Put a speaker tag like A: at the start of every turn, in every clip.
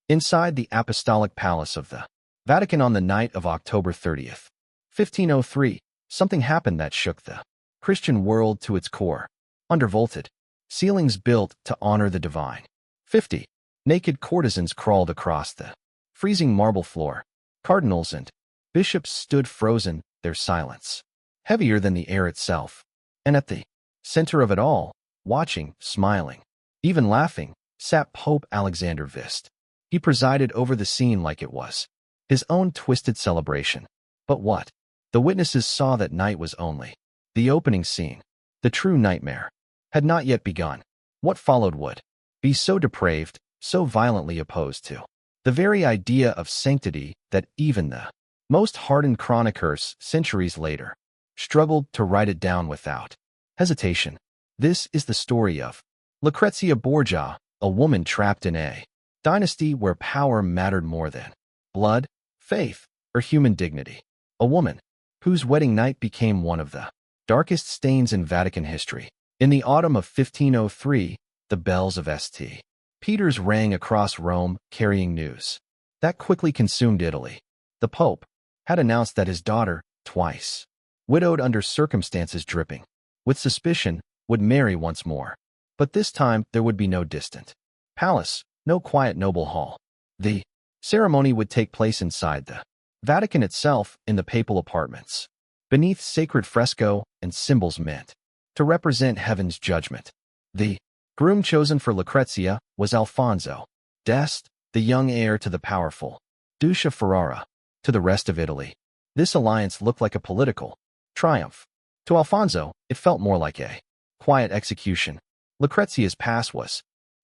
A: Inside the Apostolic Palace of the Vatican on the night of October 30th, 1503, something happened that shook the Christian world to its core. Under vaulted ceilings built to honor the divine, 50 naked courtesans crawled across the freezing marble floor. Cardinals and bishops stood frozen, their silence heavier than the air itself. And at the center of it all, watching, smiling, even laughing, sat Pope Alexander Vist. He presided over the scene like it was his own twisted celebration. But what? The witnesses saw that night was only the opening scene. The true nightmare had not yet begun. What followed would be so depraved, so violently opposed to the very idea of sanctity that even the most hardened chroniclers centuries later struggled to write it down without hesitation. This is the story of Lucrezia Borgia, a woman trapped in a dynasty where power mattered more than blood, faith, or human dignity. A woman whose wedding night became one of the darkest stains in Vatican history. In the autumn of 1503, the bells of St. Peter's rang across Rome, carrying news that quickly consumed Italy. The Pope had announced that his daughter, twice widowed under circumstances dripping with suspicion, would marry once more. But this time there would be no distant palace, no quiet noble hall. The ceremony would take place inside the Vatican itself, in the papal apartments, beneath sacred fresco and symbols meant to represent heaven's judgment. The groom chosen for Lucrezia was Alfonso d'Este, the young heir to the powerful Duke of Ferrara. To the rest of Italy, this alliance looked like a political triumph. To Alfonso, it felt more like a quiet execution. Lucrezia's past was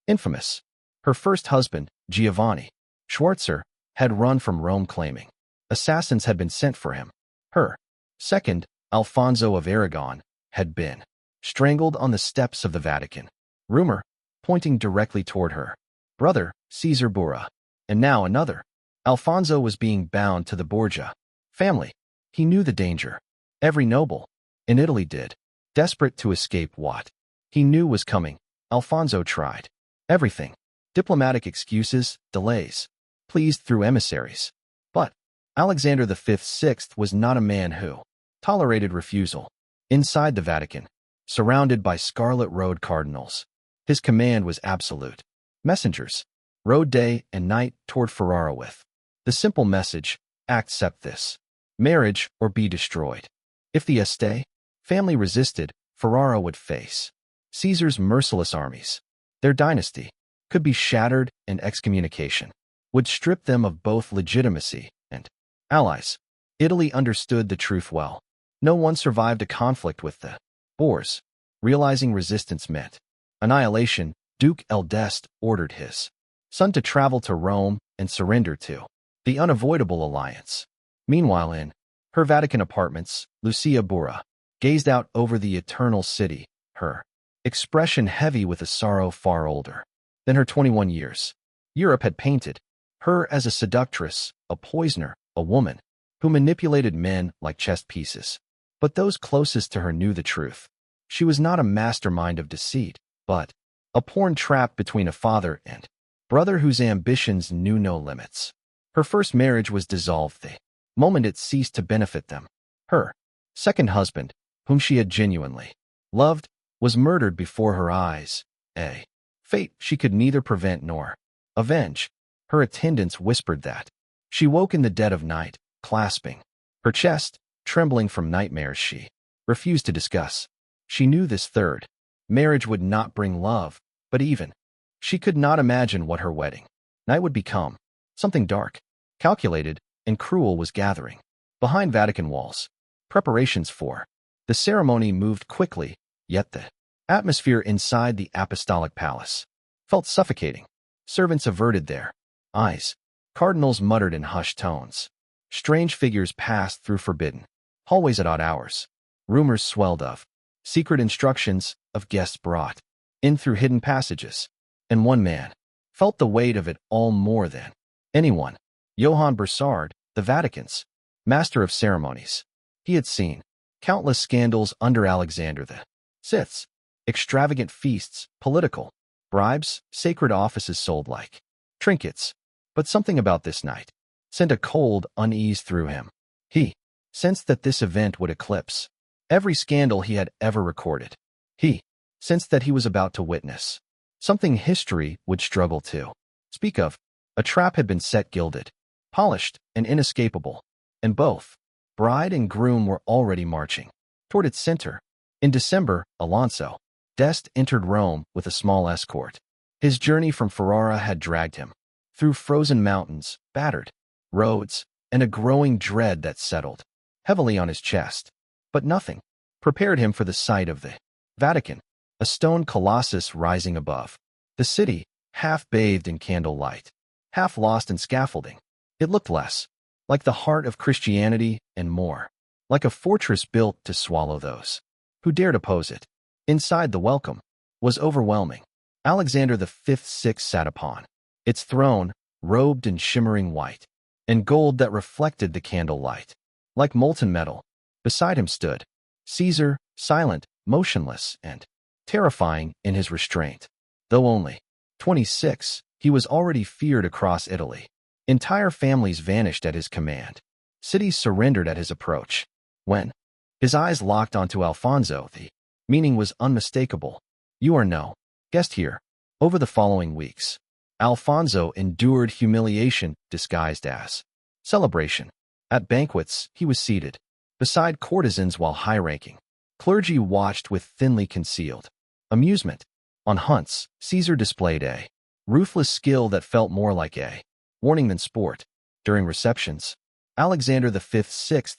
A: infamous. Her first husband, Giovanni Schwarzer, had run from Rome claiming assassins had been sent for him. Her second, Alfonso of Aragon, had been strangled on the steps of the Vatican, rumor pointing directly toward her brother, Caesar Borgia. And now another. Alfonso was being bound to the Borgia family. He knew the danger. Every noble in Italy did. Desperate to escape what he knew was coming, Alfonso tried everything. Diplomatic excuses, delays, pleas through emissaries. But Alexander VI was not a man who tolerated refusal. Inside the Vatican, surrounded by Scarlet Road cardinals, his command was absolute. Messengers rode day and night toward Ferrara with the simple message, accept this marriage or be destroyed. If the Este family resisted, Ferrara would face Caesar's merciless armies. Their dynasty could be shattered, and excommunication would strip them of both legitimacy and allies. Italy understood the truth well. No one survived a conflict with the Boers. Realizing resistance meant annihilation, Duke d'Este ordered his son to travel to Rome and surrender to the unavoidable alliance. Meanwhile, in her Vatican apartments, Lucia Borgia gazed out over the eternal city, her expression heavy with a sorrow far older than her 21 years. Europe had painted her as a seductress, a poisoner, a woman who manipulated men like chess pieces. But those closest to her knew the truth. She was not a mastermind of deceit, but a pawn trapped between a father and brother whose ambitions knew no limits. Her first marriage was dissolved the moment it ceased to benefit them. Her second husband, whom she had genuinely loved, was murdered before her eyes, a fate she could neither prevent nor avenge. Her attendants whispered that she woke in the dead of night, clasping her chest, trembling from nightmares she refused to discuss. She knew this third marriage would not bring love, but even she could not imagine what her wedding night would become. Something dark, calculated, and cruel was gathering behind Vatican walls. Preparations for the ceremony moved quickly, yet the atmosphere inside the Apostolic Palace felt suffocating. Servants averted their eyes. Cardinals muttered in hushed tones. Strange figures passed through forbidden hallways at odd hours. Rumors swelled of secret instructions, of guests brought in through hidden passages. And one man felt the weight of it all more than anyone. Johann Broussard, the Vatican's master of ceremonies. He had seen countless scandals under Alexander VI's. Extravagant feasts, political bribes, sacred offices sold like trinkets. But something about this night sent a cold unease through him. He sensed that this event would eclipse every scandal he had ever recorded. He sensed that he was about to witness something history would struggle to speak of. A trap had been set, gilded, polished, and inescapable, and both bride and groom were already marching toward its center. In December, Alonso d'Este entered Rome with a small escort. His journey from Ferrara had dragged him through frozen mountains, battered roads, and a growing dread that settled heavily on his chest. But nothing prepared him for the sight of the Vatican, a stone colossus rising above the city, half bathed in candlelight, half lost in scaffolding. It looked less like the heart of Christianity and more like a fortress built to swallow those who dared oppose it. Inside, the welcome was overwhelming. Alexander V sat upon its throne, robed in shimmering white and gold that reflected the candlelight like molten metal. Beside him stood Caesar, silent, motionless, and terrifying in his restraint. Though only 26, he was already feared across Italy. Entire families vanished at his command. Cities surrendered at his approach. When his eyes locked onto Alfonso, the meaning was unmistakable. You are no guest here. Over the following weeks, Alfonso endured humiliation disguised as celebration. At banquets, he was seated beside courtesans while high-ranking clergy watched with thinly concealed amusement. On hunts, Caesar displayed a ruthless skill that felt more like a warning than sport. During receptions, Alexander V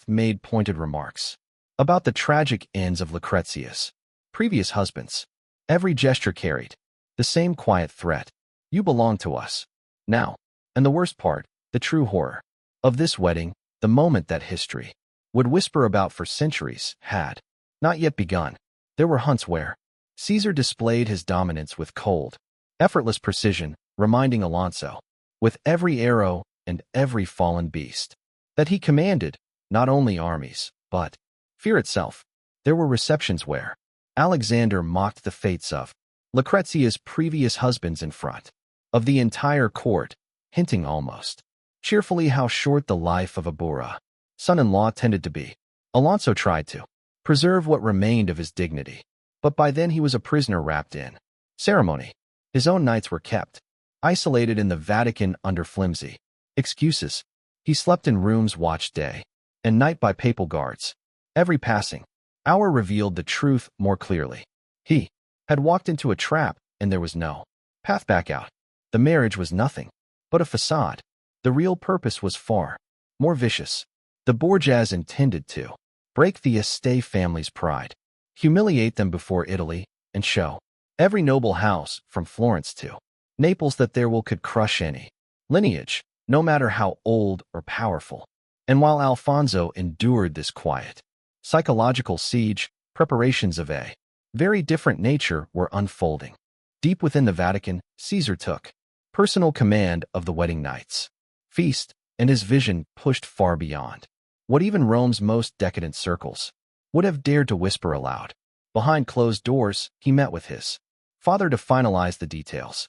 A: made pointed remarks about the tragic ends of Lucrezia's previous husbands. Every gesture carried the same quiet threat. You belong to us now. And the worst part, the true horror of this wedding, the moment that history would whisper about for centuries, had not yet begun. There were hunts where Caesar displayed his dominance with cold, effortless precision, reminding Alonso, with every arrow and every fallen beast, that he commanded not only armies, but fear itself. There were receptions where Alexander mocked the fates of Lucrezia's previous husbands in front of the entire court, hinting almost cheerfully how short the life of a Borgia son-in-law tended to be. Alonso tried to preserve what remained of his dignity, but by then he was a prisoner wrapped in ceremony. His own nights were kept isolated in the Vatican under flimsy excuses. He slept in rooms watched day and night by papal guards. Every passing hour revealed the truth more clearly. He had walked into a trap, and there was no path back out. The marriage was nothing but a facade. The real purpose was far more vicious. The Borgias intended to break the Este family's pride, humiliate them before Italy, and show every noble house from Florence to Naples that their will could crush any lineage, no matter how old or powerful. And while Alfonso endured this quiet, psychological siege, preparations of a very different nature were unfolding. Deep within the Vatican, Caesar took personal command of the wedding night's feast, and his vision pushed far beyond what even Rome's most decadent circles would have dared to whisper aloud. Behind closed doors, he met with his father to finalize the details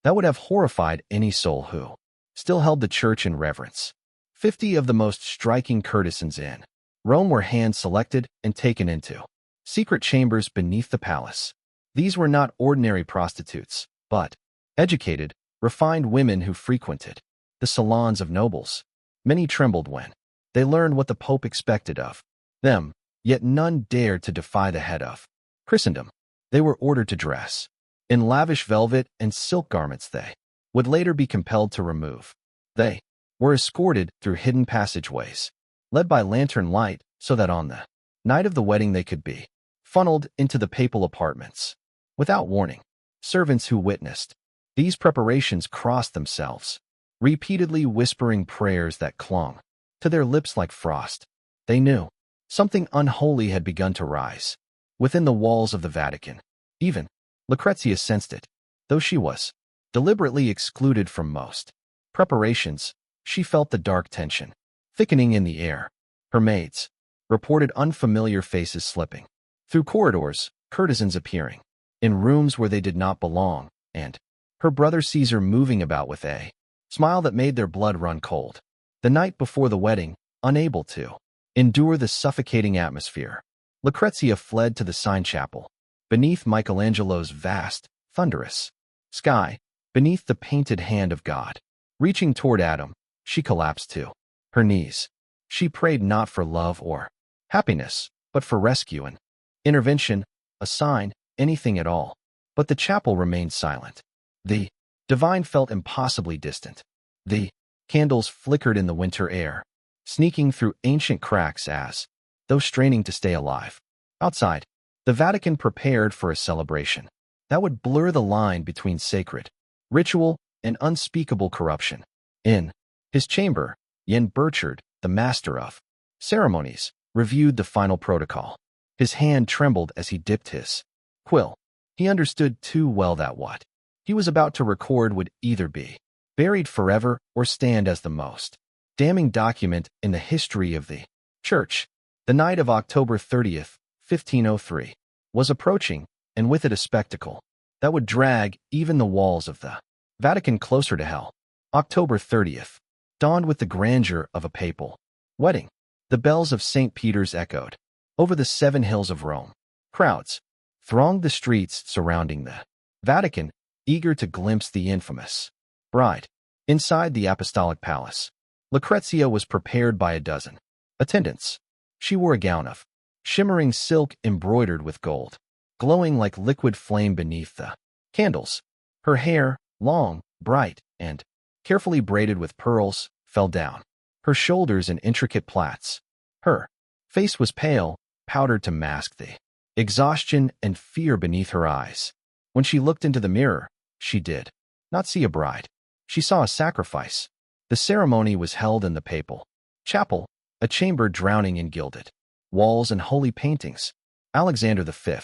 A: that would have horrified any soul who still held the church in reverence. 50 of the most striking courtesans in Rome were hand-selected and taken into secret chambers beneath the palace. These were not ordinary prostitutes, but educated, refined women who frequented the salons of nobles. Many trembled when they learned what the Pope expected of them, yet none dared to defy the head of Christendom. They were ordered to dress in lavish velvet and silk garments they would later be compelled to remove. They were escorted through hidden passageways, led by lantern light, so that on the night of the wedding they could be funneled into the papal apartments. Without warning, servants who witnessed these preparations crossed themselves, repeatedly whispering prayers that clung to their lips like frost. They knew something unholy had begun to rise within the walls of the Vatican. Even Lucrezia sensed it. Though she was deliberately excluded from most preparations, she felt the dark tension thickening in the air. Her maids reported unfamiliar faces slipping through corridors, courtesans appearing in rooms where they did not belong, and her brother Caesar moving about with a smile that made their blood run cold. The night before the wedding, unable to endure the suffocating atmosphere, Lucrezia fled to the Sign Chapel. Beneath Michelangelo's vast, thunderous sky, beneath the painted hand of God, reaching toward Adam, she collapsed to her knees. She prayed not for love or happiness, but for rescue and intervention, a sign, anything at all. But the chapel remained silent. The divine felt impossibly distant. The candles flickered in the winter air, sneaking through ancient cracks as though straining to stay alive. Outside, the Vatican prepared for a celebration that would blur the line between sacred ritual and unspeakable corruption. In his chamber, Jan Burchard, the master of ceremonies, reviewed the final protocol. His hand trembled as he dipped his quill. He understood too well that what he was about to record would either be buried forever or stand as the most damning document in the history of the Church. The night of October 30th, 1503, was approaching, and with it a spectacle that would drag even the walls of the Vatican closer to hell. October 30th dawned with the grandeur of a papal wedding. The bells of St. Peter's echoed over the 7 hills of Rome. Crowds thronged the streets surrounding the Vatican, eager to glimpse the infamous bride. Inside the Apostolic Palace, Lucrezia was prepared by a dozen attendants. She wore a gown of shimmering silk embroidered with gold, glowing like liquid flame beneath the candles. Her hair, long, bright, and carefully braided with pearls, fell down her shoulders in intricate plaits. Her face was pale, powdered to mask the exhaustion and fear beneath her eyes. When she looked into the mirror, she did not see a bride. She saw a sacrifice. The ceremony was held in the papal chapel, a chamber drowning in gilded walls and holy paintings. Alexander V,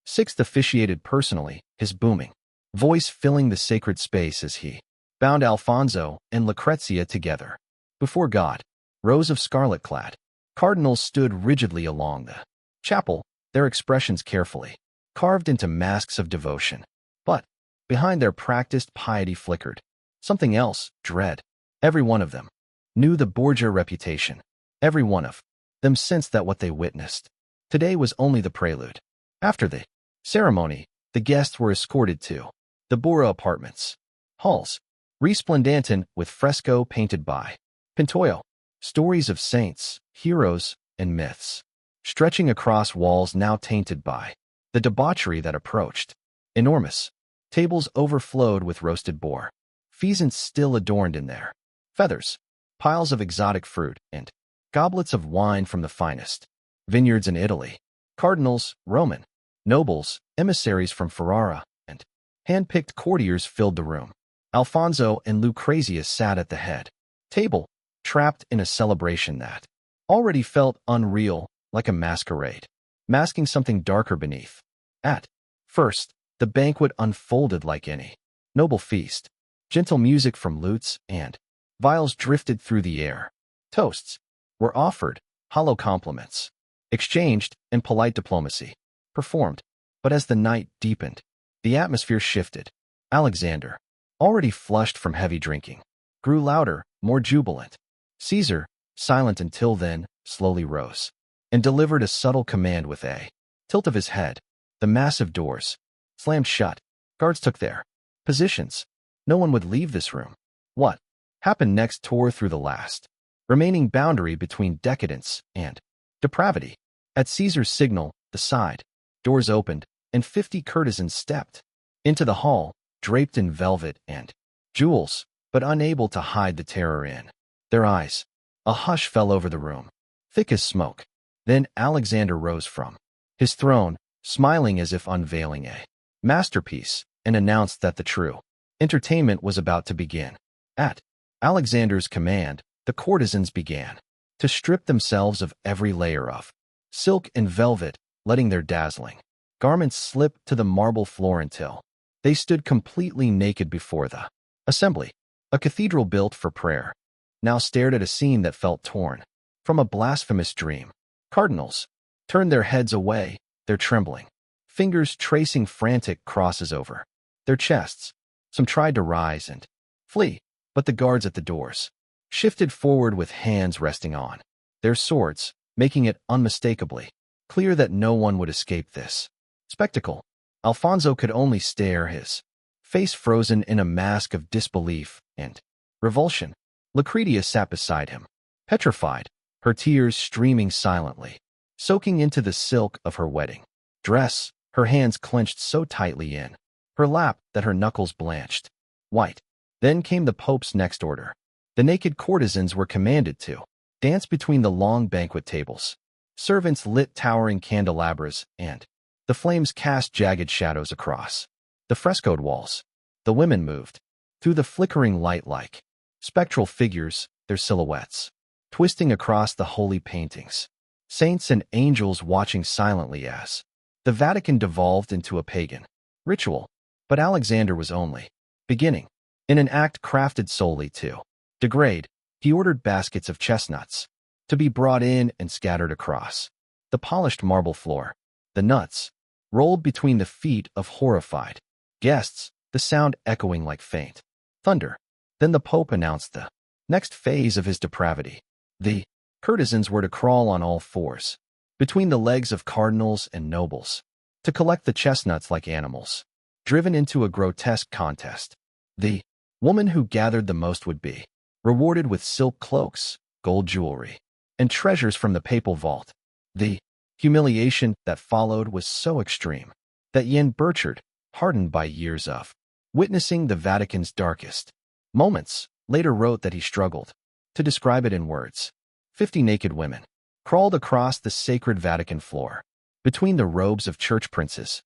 A: Sixth officiated personally, his booming voice filling the sacred space as he bound Alfonso and Lucrezia together. Before God, rows of scarlet-clad cardinals stood rigidly along the chapel, their expressions carefully carved into masks of devotion. But behind their practiced piety flickered something else, dread. Every one of them knew the Borgia reputation. Every one of them sensed that what they witnessed today was only the prelude. After the ceremony, the guests were escorted to the Borgia apartments, halls, resplendent with fresco painted by Pintoio, stories of saints, heroes, and myths, stretching across walls now tainted by the debauchery that approached. Enormous tables overflowed with roasted boar, pheasants still adorned in their feathers, piles of exotic fruit, and goblets of wine from the finest vineyards in Italy. Cardinals, Roman nobles, emissaries from Ferrara, and hand-picked courtiers filled the room. Alfonso and Lucrezia sat at the head table, trapped in a celebration that already felt unreal, like a masquerade, masking something darker beneath. At first, the banquet unfolded like any noble feast. Gentle music from lutes and viols drifted through the air. Toasts were offered, hollow compliments exchanged, and polite diplomacy performed. But as the night deepened, the atmosphere shifted. Alexander, already flushed from heavy drinking, grew louder, more jubilant. Caesar, silent until then, slowly rose and delivered a subtle command with a tilt of his head. The massive doors slammed shut. Guards took their positions. No one would leave this room. What happened next tore through the last remaining boundary between decadence and depravity. At Caesar's signal, the side doors opened, and 50 courtesans stepped into the hall, draped in velvet and jewels, but unable to hide the terror in their eyes. A hush fell over the room, thick as smoke. Then Alexander rose from his throne, smiling as if unveiling a masterpiece, and announced that the true entertainment was about to begin. At Alexander's command, the courtesans began to strip themselves of every layer of silk and velvet, letting their dazzling garments slip to the marble floor until they stood completely naked before the assembly. A cathedral built for prayer now stared at a scene that felt torn from a blasphemous dream. Cardinals turned their heads away, their trembling fingers tracing frantic crosses over their chests. Some tried to rise and flee, but the guards at the doors shifted forward with hands resting on their swords, making it unmistakably clear that no one would escape this spectacle. Alfonso could only stare, his face frozen in a mask of disbelief and revulsion. Lucretia sat beside him, petrified, her tears streaming silently, soaking into the silk of her wedding dress, her hands clenched so tightly in her lap that her knuckles blanched white. Then came the Pope's next order. The naked courtesans were commanded to dance between the long banquet tables. Servants lit towering candelabras, and the flames cast jagged shadows across the frescoed walls. The women moved through the flickering light like spectral figures, their silhouettes twisting across the holy paintings. Saints and angels watching silently as the Vatican devolved into a pagan ritual. But Alexander was only beginning. In an act crafted solely to degrade, he ordered baskets of chestnuts to be brought in and scattered across the polished marble floor. The nuts rolled between the feet of horrified guests, the sound echoing like faint thunder. Then the Pope announced the next phase of his depravity. The courtesans were to crawl on all fours between the legs of cardinals and nobles to collect the chestnuts like animals, driven into a grotesque contest. The woman who gathered the most would be rewarded with silk cloaks, gold jewelry, and treasures from the papal vault. The humiliation that followed was so extreme that Jan Burchard, hardened by years of witnessing the Vatican's darkest moments, later wrote that he struggled to describe it in words. 50 naked women crawled across the sacred Vatican floor between the robes of church princes,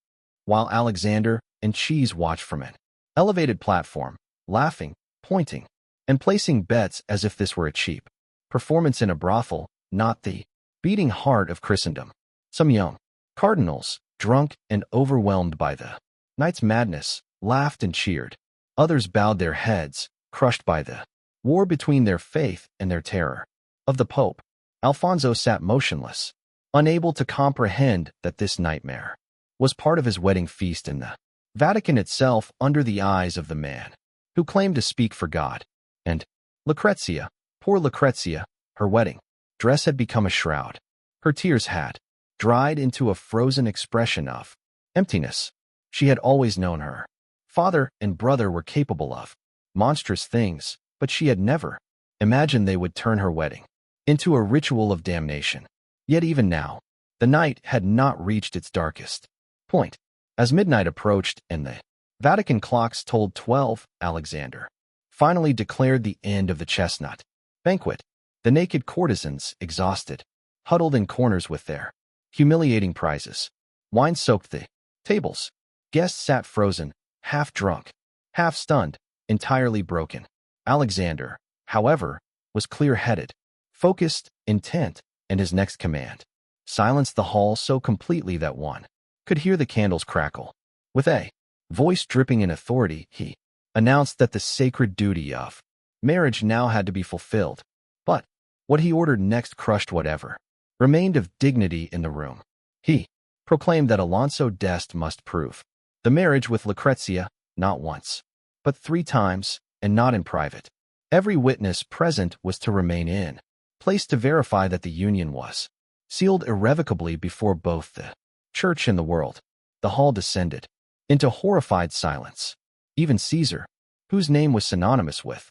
A: while Alexander and Cheese watched from an elevated platform, laughing, pointing, and placing bets as if this were a cheap performance in a brothel, not the beating heart of Christendom. Some young cardinals, drunk and overwhelmed by the night's madness, laughed and cheered. Others bowed their heads, crushed by the war between their faith and their terror of the Pope. Alfonso sat motionless, unable to comprehend that this nightmare was part of his wedding feast in the Vatican itself, under the eyes of the man who claimed to speak for God. And Lucrezia, poor Lucrezia, her wedding dress had become a shroud. Her tears had dried into a frozen expression of emptiness. She had always known her father and brother were capable of monstrous things, but she had never imagined they would turn her wedding into a ritual of damnation. Yet even now, the night had not reached its darkest point. As midnight approached and the Vatican clocks told 12, Alexander finally declared the end of the chestnut banquet. The naked courtesans, exhausted, huddled in corners with their humiliating prizes. Wine soaked the tables. Guests sat frozen, half drunk, half stunned, entirely broken. Alexander, however, was clear-headed, focused, intent, and his next command silenced the hall so completely that one could hear the candles crackle. With a voice dripping in authority, he announced that the sacred duty of marriage now had to be fulfilled. But what he ordered next crushed whatever remained of dignity in the room. He proclaimed that Alonso d'Este must prove the marriage with Lucrezia, not once, but 3 times, and not in private. Every witness present was to remain in place to verify that the union was sealed irrevocably before both the church and the world. The hall descended into horrified silence. Even Caesar, whose name was synonymous with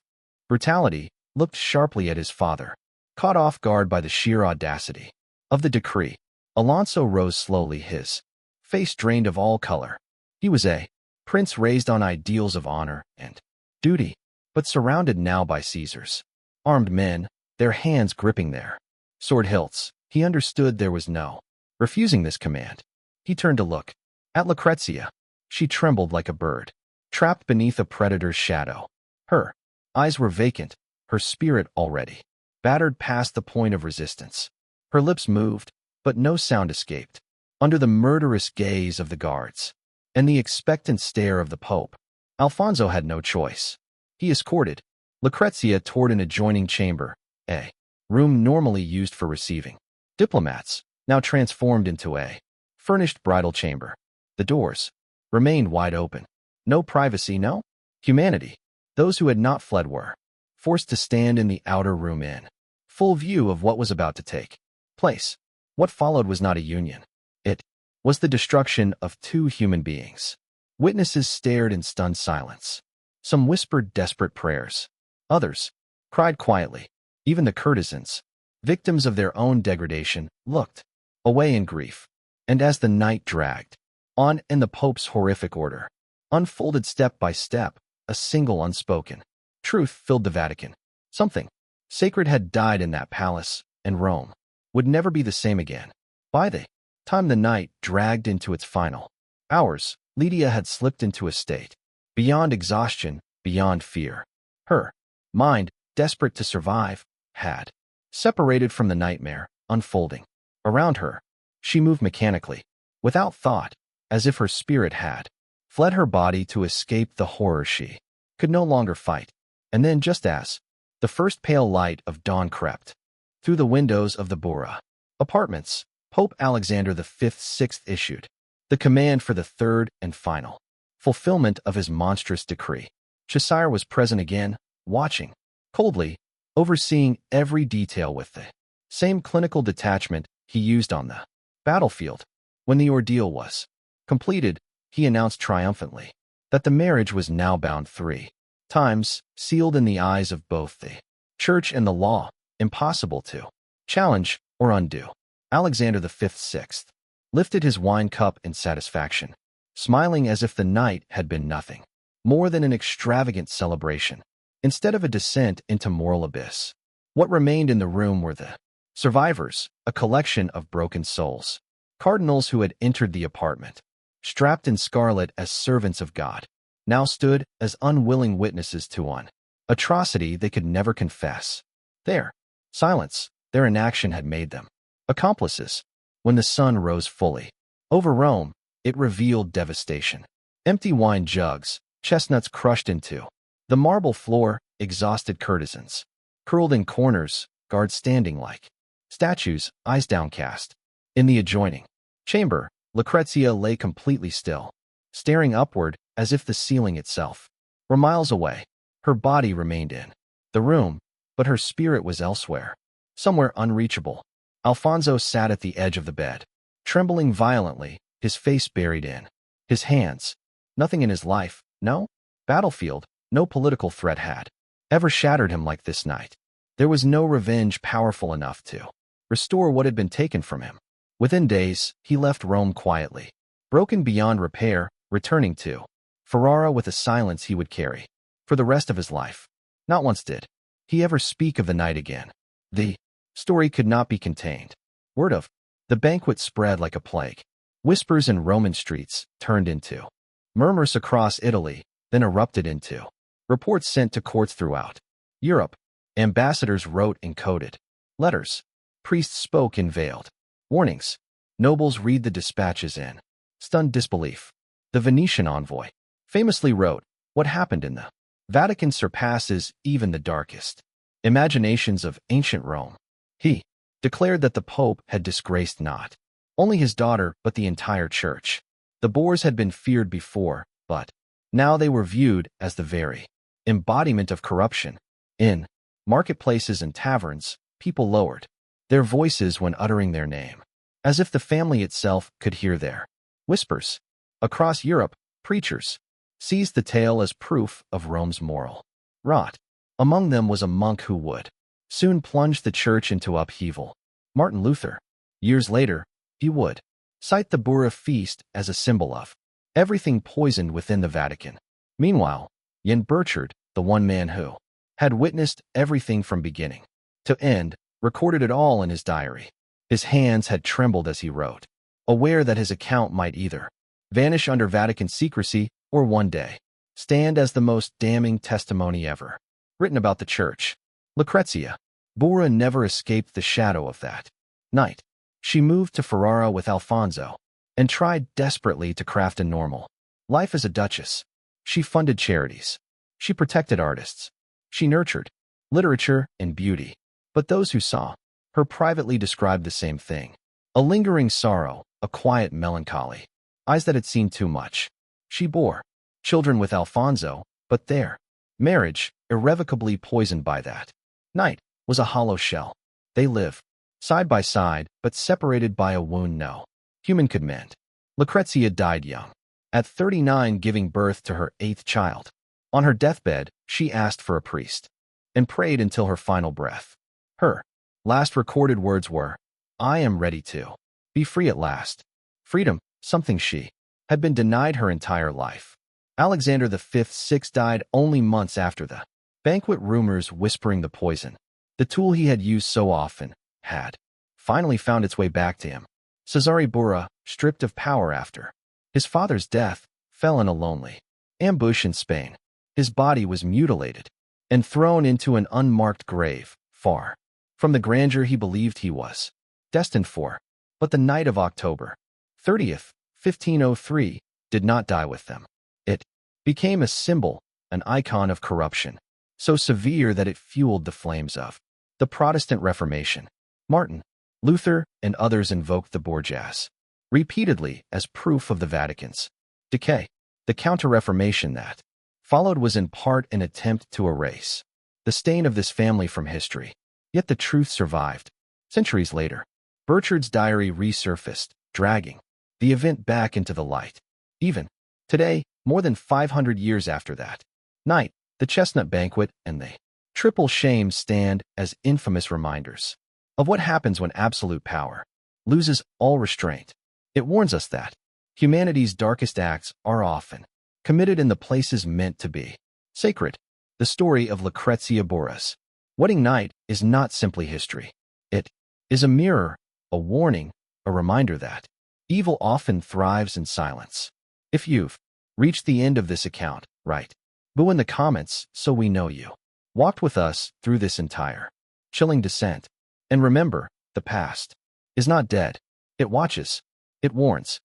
A: brutality, looked sharply at his father, caught off guard by the sheer audacity of the decree. Alonso rose slowly, his face drained of all color. He was a prince raised on ideals of honor and duty, but surrounded now by Caesar's armed men, their hands gripping their sword hilts. He understood there was no refusing this command. He turned to look at Lucrezia. She trembled like a bird, trapped beneath a predator's shadow. Her eyes were vacant, her spirit already battered past the point of resistance. Her lips moved, but no sound escaped. Under the murderous gaze of the guards and the expectant stare of the Pope, Alfonso had no choice. He escorted Lucrezia toward an adjoining chamber, a room normally used for receiving diplomats, now transformed into a furnished bridal chamber. The doors remained wide open. No privacy, no humanity. Those who had not fled were forced to stand in the outer room in full view of what was about to take place. What followed was not a union. It was the destruction of two human beings. Witnesses stared in stunned silence. Some whispered desperate prayers. Others cried quietly. Even the courtesans, victims of their own degradation, looked away in grief. And as the night dragged on and the Pope's horrific order unfolded step by step, a single unspoken truth filled the Vatican. Something sacred had died in that palace, and Rome would never be the same again. By the time the night dragged into its final hours, Lydia had slipped into a state beyond exhaustion, beyond fear. Her mind, desperate to survive, had separated from the nightmare unfolding around her. She moved mechanically, without thought, as if her spirit had fled her body to escape the horror she could no longer fight. And then, just as the first pale light of dawn crept through the windows of the Borgia apartments, Pope Alexander V issued the command for the third and final fulfillment of his monstrous decree. Cesare was present again, watching coldly, overseeing every detail with the same clinical detachment he used on the battlefield. When the ordeal was completed, he announced triumphantly that the marriage was now bound 3 times, sealed in the eyes of both the Church and the law, impossible to challenge or undo. Alexander V lifted his wine cup in satisfaction, smiling as if the night had been nothing more than an extravagant celebration, instead of a descent into moral abyss. What remained in the room were the survivors, a collection of broken souls, cardinals who had entered the apartment, strapped in scarlet as servants of God, now stood as unwilling witnesses to one atrocity they could never confess. Their silence, their inaction had made them accomplices. When the sun rose fully over Rome, it revealed devastation. Empty wine jugs, chestnuts crushed into the marble floor, exhausted courtesans curled in corners, guards standing like statues, eyes downcast. In the adjoining chamber, Lucrezia lay completely still, staring upward as if the ceiling itself were miles away. Her body remained in the room, but her spirit was elsewhere, somewhere unreachable. Alfonso sat at the edge of the bed, trembling violently, his face buried in his hands. Nothing in his life, no battlefield, no political threat had ever shattered him like this night. There was no revenge powerful enough to restore what had been taken from him. Within days, he left Rome quietly, broken beyond repair, returning to Ferrara with a silence he would carry for the rest of his life. Not once did he ever speak of the night again. The story could not be contained. Word of the banquet spread like a plague. Whispers in Roman streets turned into murmurs across Italy, then erupted into reports sent to courts throughout Europe. Ambassadors wrote in coded letters. Priests spoke in veiled warnings. Nobles read the dispatches in stunned disbelief. The Venetian envoy famously wrote, "What happened in the Vatican surpasses even the darkest imaginations of ancient Rome." He declared that the Pope had disgraced not only his daughter but the entire Church. The Boers had been feared before, but now they were viewed as the very embodiment of corruption. In marketplaces and taverns, people lowered their voices when uttering their name, as if the family itself could hear their whispers. Across Europe, preachers seized the tale as proof of Rome's moral rot. Among them was a monk who would soon plunge the Church into upheaval. Martin Luther. Years later, he would cite the Borgia feast as a symbol of everything poisoned within the Vatican. Meanwhile, Jan Burchard, the one man who had witnessed everything from beginning to end, recorded it all in his diary. His hands had trembled as he wrote, aware that his account might either vanish under Vatican secrecy or one day stand as the most damning testimony ever written about the Church. Lucrezia Borgia never escaped the shadow of that night. She moved to Ferrara with Alfonso and tried desperately to craft a normal life as a duchess. She funded charities. She protected artists. She nurtured literature and beauty. But those who saw her privately described the same thing. A lingering sorrow, a quiet melancholy, eyes that had seen too much. She bore children with Alfonso, but their Marriage, irrevocably poisoned by that night, was a hollow shell. They live side by side, but separated by a wound no human could mend. Lucrezia died young, at 39, giving birth to her 8th child. On her deathbed, she asked for a priest and prayed until her final breath. Her last recorded words were, "I am ready to be free at last." Freedom, something she had been denied her entire life. Alexander V died only months after the banquet, rumors whispering the poison, the tool he had used so often, had finally found its way back to him. Cesare Borgia, stripped of power after his father's death, fell in a lonely ambush in Spain. His body was mutilated and thrown into an unmarked grave, far from the grandeur he believed he was destined for. But the night of October 30th, 1503, did not die with them. It became a symbol, an icon of corruption, so severe that it fueled the flames of the Protestant Reformation. Martin Luther and others invoked the Borgias repeatedly as proof of the Vatican's decay. The Counter-Reformation that followed was in part an attempt to erase the stain of this family from history. Yet the truth survived. Centuries later, Burchard's diary resurfaced, dragging the event back into the light. Even today, more than 500 years after that night, the chestnut banquet and the triple shame stand as infamous reminders of what happens when absolute power loses all restraint. It warns us that humanity's darkest acts are often committed in the places meant to be sacred. The story of Lucrezia Borgia's wedding night is not simply history. It is a mirror, a warning, a reminder that evil often thrives in silence. If you've reached the end of this account, write boo in the comments so we know you walked with us through this entire chilling descent. And remember, the past is not dead. It watches, it warns,